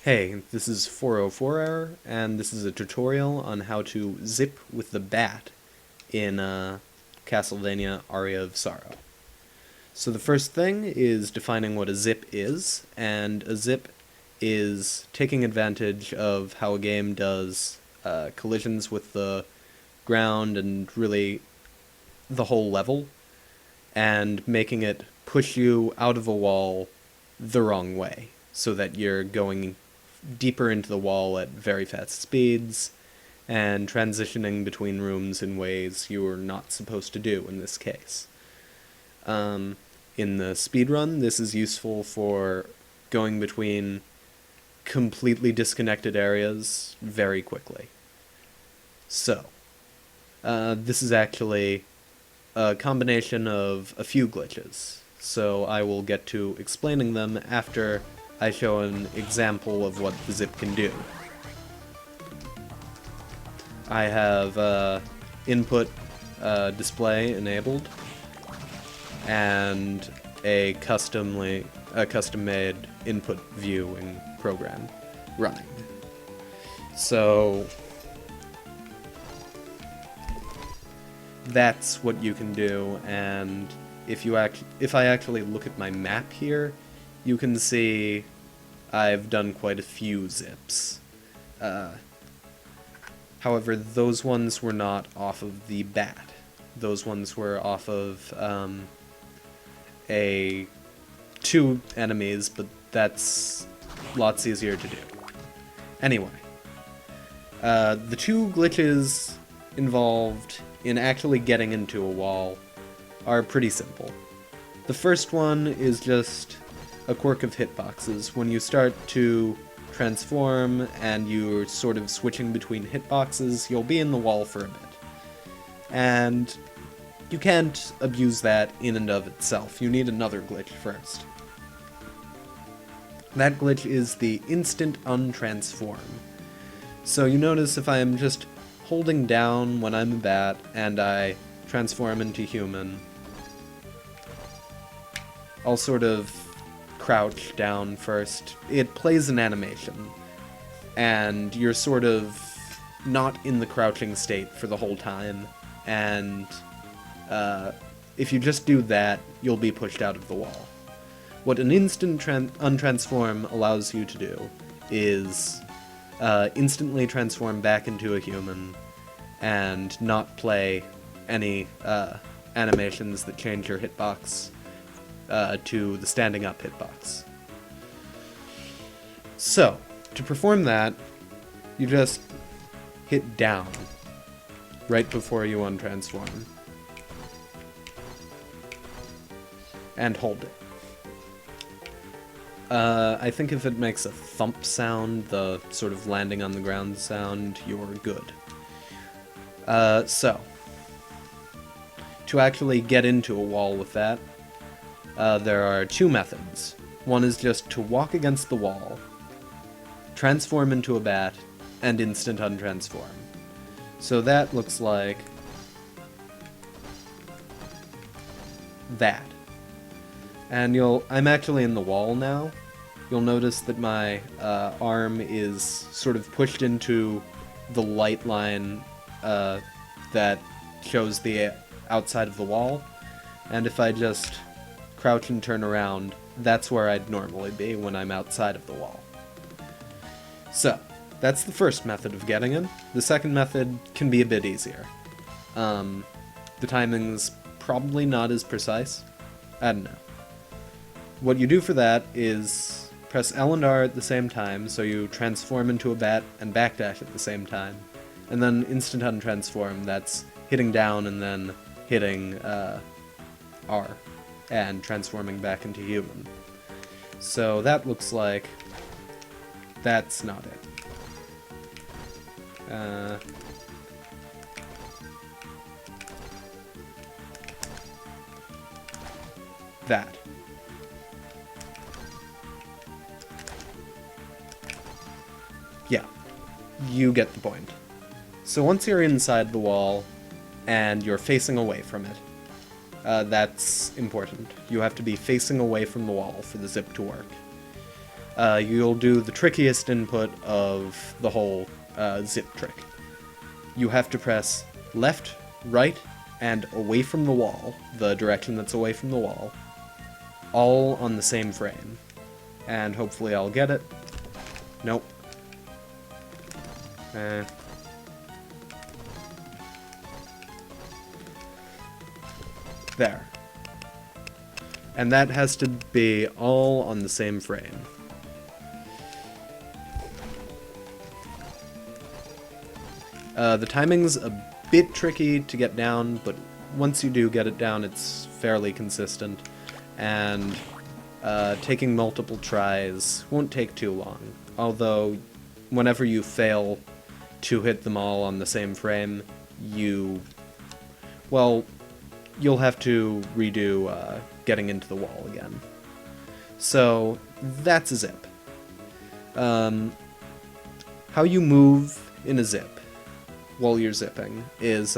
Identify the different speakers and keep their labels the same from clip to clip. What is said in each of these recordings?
Speaker 1: Hey, this is 404 Error, and this is a tutorial on how to zip with the bat in Castlevania Aria of Sorrow. So the first thing is defining what a zip is, and a zip is taking advantage of how a game does collisions with the ground and really the whole level, and making it push you out of a wall the wrong way, so that you're going deeper into the wall at very fast speeds, and transitioning between rooms in ways you're not supposed to do in this case. In the speedrun, this is useful for going between completely disconnected areas very quickly. So, this is actually a combination of a few glitches, so I will get to explaining them after I show an example of what the zip can do. I have input display enabled and a custom-made input viewing program running. So that's what you can do, and if I actually look at my map here, you can see I've done quite a few zips. However, those ones were not off of the bat. Those ones were off of two enemies, but that's lots easier to do. Anyway, the two glitches involved in actually getting into a wall are pretty simple. The first one is just a quirk of hitboxes. When you start to transform and you're sort of switching between hitboxes, you'll be in the wall for a bit. And you can't abuse that in and of itself. You need another glitch first. That glitch is the instant untransform. So you notice if I am just holding down when I'm a bat and I transform into human, I'll sort of crouch down first. It plays an animation, and you're sort of not in the crouching state for the whole time, and if you just do that, you'll be pushed out of the wall. What an instant untransform allows you to do is instantly transform back into a human and not play any animations that change your hitbox to the standing up hitbox. So, to perform that, you just hit down right before you untransform and hold it. I think if it makes a thump sound, the sort of landing on the ground sound, you're good. So, to actually get into a wall with that, there are two methods. One is just to walk against the wall, transform into a bat, and instant untransform. So that looks like that. And I'm actually in the wall now. You'll notice that my arm is sort of pushed into the light line that shows the outside of the wall. And if I just crouch and turn around, that's where I'd normally be when I'm outside of the wall. So, that's the first method of getting in. The second method can be a bit easier. The timing's probably not as precise. I don't know. What you do for that is press L and R at the same time, so you transform into a bat and backdash at the same time. And then instant untransform, that's hitting down and then hitting R and transforming back into human. So that looks like that's not it. That. Yeah, you get the point. So once you're inside the wall and you're facing away from it, that's important. You have to be facing away from the wall for the zip to work. you'll do the trickiest input of the whole zip trick. You have to press left, right, and away from the wall, the direction that's away from the wall, all on the same frame. And hopefully I'll get it. Nope. There. And that has to be all on the same frame. The timing's a bit tricky to get down, but once you do get it down, it's fairly consistent. And taking multiple tries won't take too long. Although, whenever you fail to hit them all on the same frame, you'll have to redo getting into the wall again. So, that's a zip. How you move in a zip while you're zipping is,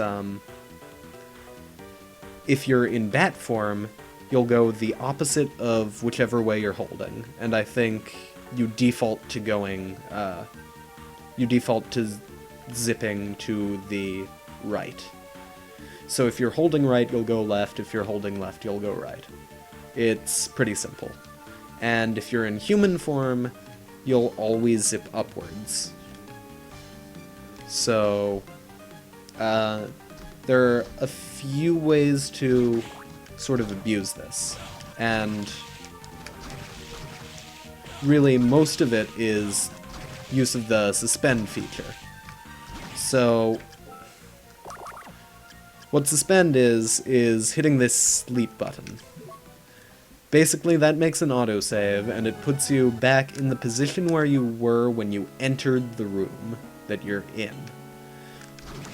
Speaker 1: if you're in bat form, you'll go the opposite of whichever way you're holding, and I think you default to going, zipping to the right. So if you're holding right, you'll go left. If you're holding left, you'll go right. It's pretty simple. And if you're in human form, you'll always zip upwards. So, there are a few ways to sort of abuse this. And really, most of it is use of the suspend feature. So, what suspend is hitting this sleep button. Basically, that makes an autosave, and it puts you back in the position where you were when you entered the room that you're in.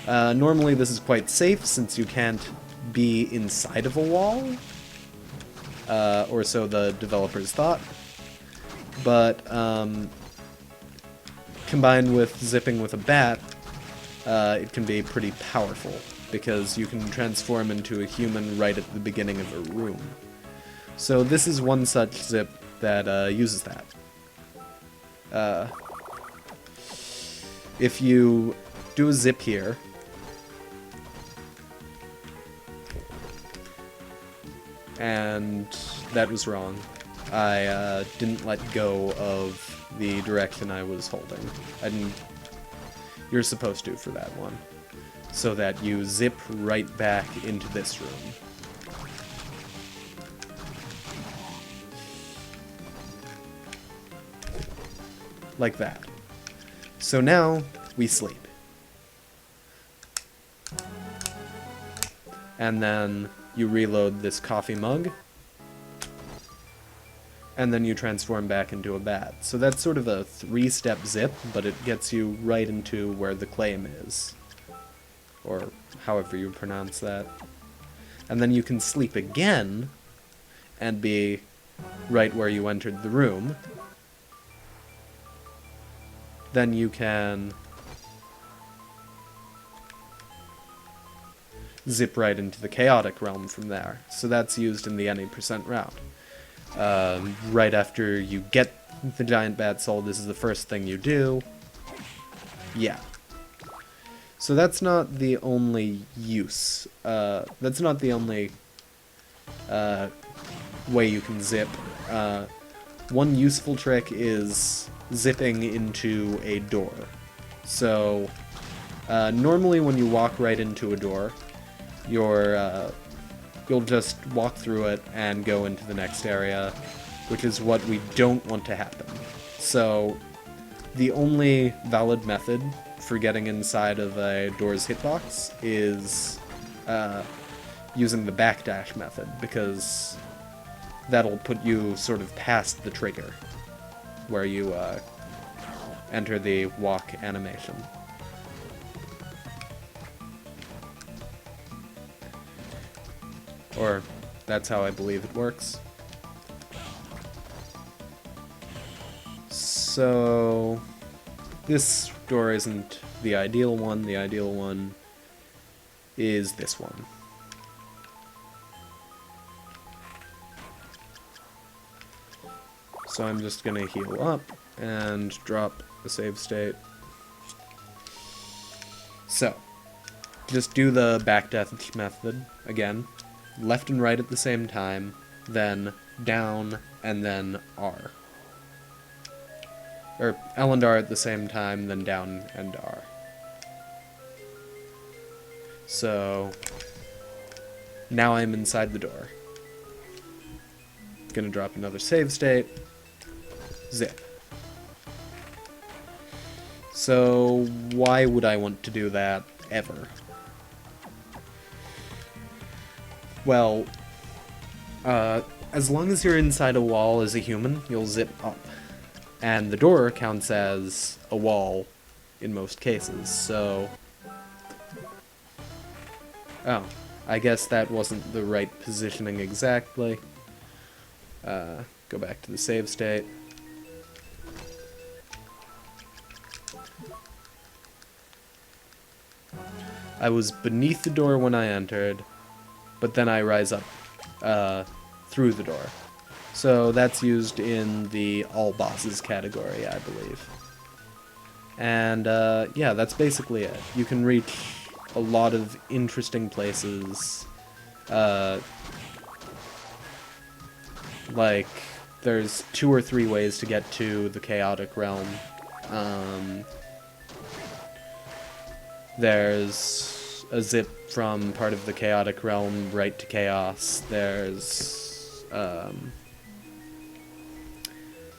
Speaker 1: Normally this is quite safe, since you can't be inside of a wall, or so the developers thought, but combined with zipping with a bat, it can be pretty powerful, because you can transform into a human right at the beginning of a room. So this is one such zip that uses that. If you do a zip here, and that was wrong. I didn't let go of the direction I was holding. You're supposed to for that one. So that you zip right back into this room. Like that. So now, we sleep. And then you reload this coffee mug. And then you transform back into a bat. So that's sort of a 3-step zip, but it gets you right into where the claim is. Or however you pronounce that. And then you can sleep again, and be right where you entered the room. Then you can zip right into the chaotic realm from there. So that's used in the any % route. Right after you get the giant bat soul, this is the first thing you do. Yeah. So that's not the only use. That's not the only way you can zip. One useful trick is zipping into a door. So, normally when you walk right into a door, you'll just walk through it and go into the next area, which is what we don't want to happen. So, the only valid method for getting inside of a door's hitbox is using the Backdash method, because that'll put you sort of past the trigger, where you enter the walk animation. Or, that's how I believe it works. So, this door isn't the ideal one. The ideal one is this one. So I'm just gonna heal up and drop a save state. So, just do the Backdash Method again. Left and right at the same time, then down, and then R. Or L and R at the same time, then down and R. So, now I'm inside the door. Gonna drop another save state. Zip. So, why would I want to do that ever? Well, as long as you're inside a wall as a human, you'll zip up. And the door counts as a wall in most cases, so... Oh, I guess that wasn't the right positioning exactly. Go back to the save state. I was beneath the door when I entered, but then I rise up through the door. So that's used in the all bosses category, I believe. And yeah, that's basically it. You can reach a lot of interesting places. Like, there's 2 or 3 ways to get to the Chaotic Realm. There's a zip from part of the Chaotic Realm right to Chaos. There's,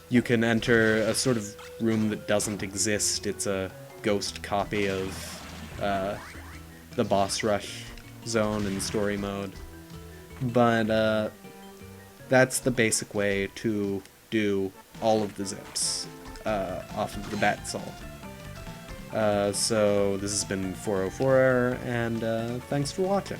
Speaker 1: you can enter a sort of room that doesn't exist. It's a ghost copy of the boss rush zone in story mode. But that's the basic way to do all of the zips off of the Bat Soul. So this has been 404 Error, and thanks for watching.